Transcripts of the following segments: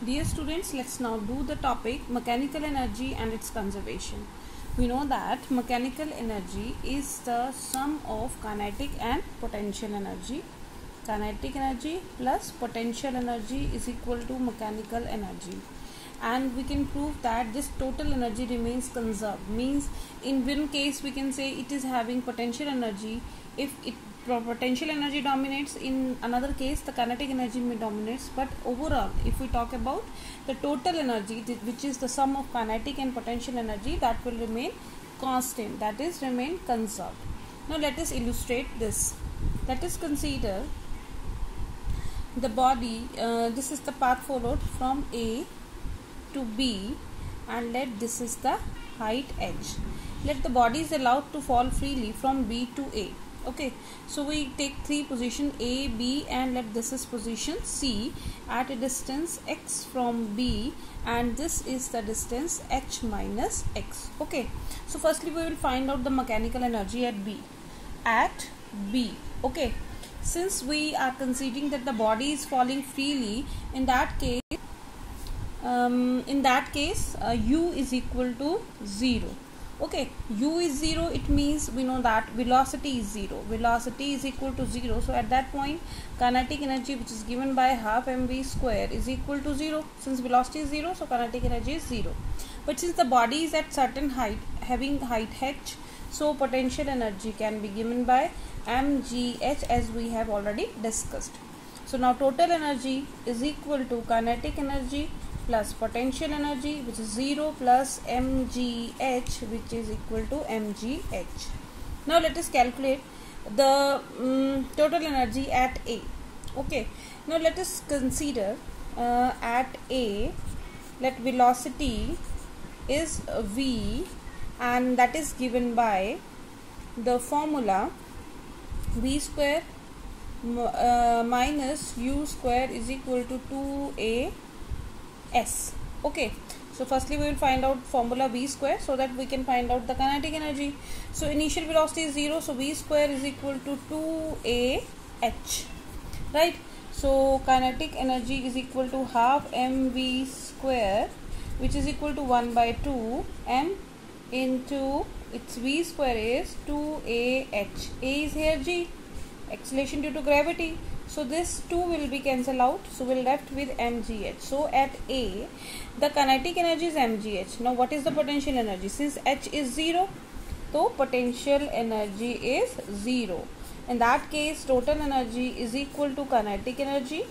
Dear students, let's now do the topic mechanical energy and its conservation. We know that mechanical energy is the sum of kinetic and potential energy. Kinetic energy plus potential energy is equal to mechanical energy. And we can prove that this total energy remains conserved. Means in one case we can say it is having potential energy. If potential energy dominates, in another case the kinetic energy may dominates, but overall if we talk about the total energy, which is the sum of kinetic and potential energy, that will remain constant, that is remain conserved. Now let us illustrate this. Let us consider the body, this is the path followed from A to B, and let this is the height h. Let the body is allowed to fall freely from B to A. Okay, so we take three position A, B, and let this is position C at a distance x from B, and this is the distance h minus x. Okay, so firstly we will find out the mechanical energy at B. At B, okay, since we are considering that the body is falling freely, in that case u is equal to 0. Okay, u is 0, it means we know that velocity is 0. Velocity is equal to 0. So at that point kinetic energy, which is given by half mv square, is equal to 0. Since velocity is 0, so kinetic energy is 0. But since the body is at certain height, having height h, so potential energy can be given by mgh, as we have already discussed. So now total energy is equal to kinetic energy plus potential energy, which is 0, plus mgh, which is equal to mgh. Now let us calculate the total energy at A. Okay, now let us consider at A, let velocity is v, and that is given by the formula v square minus u square is equal to 2a s. Okay, so firstly we will find out formula v square so that we can find out the kinetic energy. So initial velocity is 0, so v square is equal to 2a h, right? So kinetic energy is equal to half mv square, which is equal to 1 by 2 m into its v square is 2a h. A is here g, acceleration due to gravity, so this 2 will be cancelled out, so we will left with mgh. So at A the kinetic energy is mgh. Now what is the potential energy? Since h is 0, so potential energy is 0. In that case total energy is equal to kinetic energy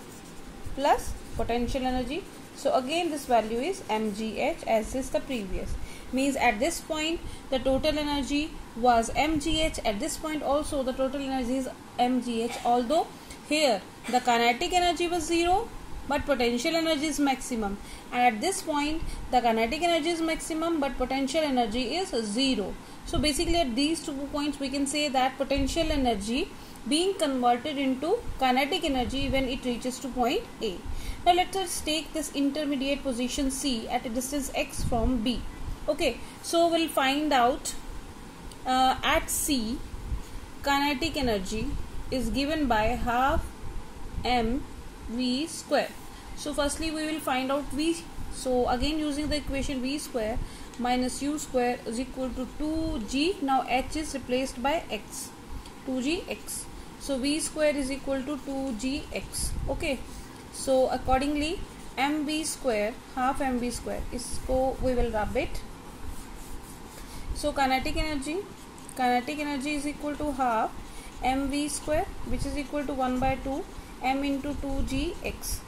plus potential energy. So again this value is mgh, as is the previous. Means at this point the total energy was mgh, at this point also the total energy is mgh, although here the kinetic energy was 0 but potential energy is maximum, and at this point the kinetic energy is maximum but potential energy is 0. So basically at these 2 points we can say that potential energy being converted into kinetic energy when it reaches to point A. Now let us take this intermediate position C at a distance x from B. Okay, so we'll find out at C kinetic energy is given by half mv square. So firstly we will find out v. So again using the equation v square minus u square is equal to 2g. Now h is replaced by x, 2gx. So v square is equal to 2gx. Okay, so accordingly mv square, half mv square is, so we will rub it. So kinetic energy is equal to half mv square, which is equal to 1 by 2 m into 2gx.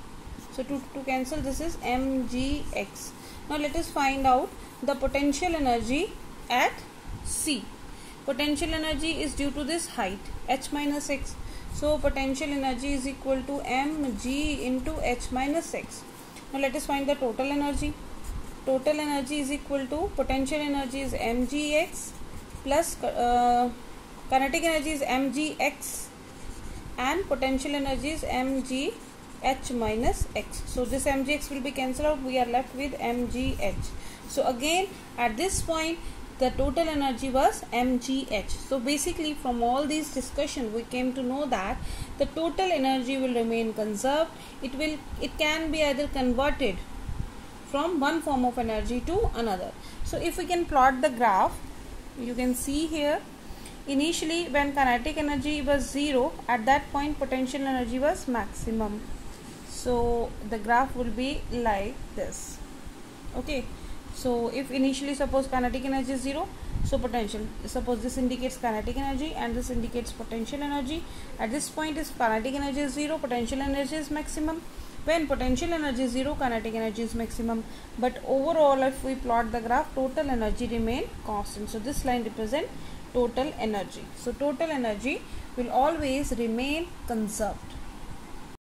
So to cancel, this is mgx. Now let us find out the potential energy at C. Potential energy is due to this height h minus x. So potential energy is equal to mg into h minus x. Now let us find the total energy. Total energy is equal to potential energy is mgx plus kinetic energy is mgx and potential energy is mgh minus x. So this mgx will be cancelled out, we are left with mgh. So again at this point the total energy was mgh. So basically from all these discussion we came to know that the total energy will remain conserved. It can be either converted from one form of energy to another. So if we can plot the graph, you can see here, initially when kinetic energy was 0, at that point potential energy was maximum. So the graph will be like this. Okay, so if initially suppose kinetic energy is 0, so potential, suppose this indicates kinetic energy and this indicates potential energy. At this point if kinetic energy is 0, potential energy is maximum. When potential energy is 0, kinetic energy is maximum. But overall if we plot the graph, total energy remain constant. So this line represent total energy. So total energy will always remain conserved.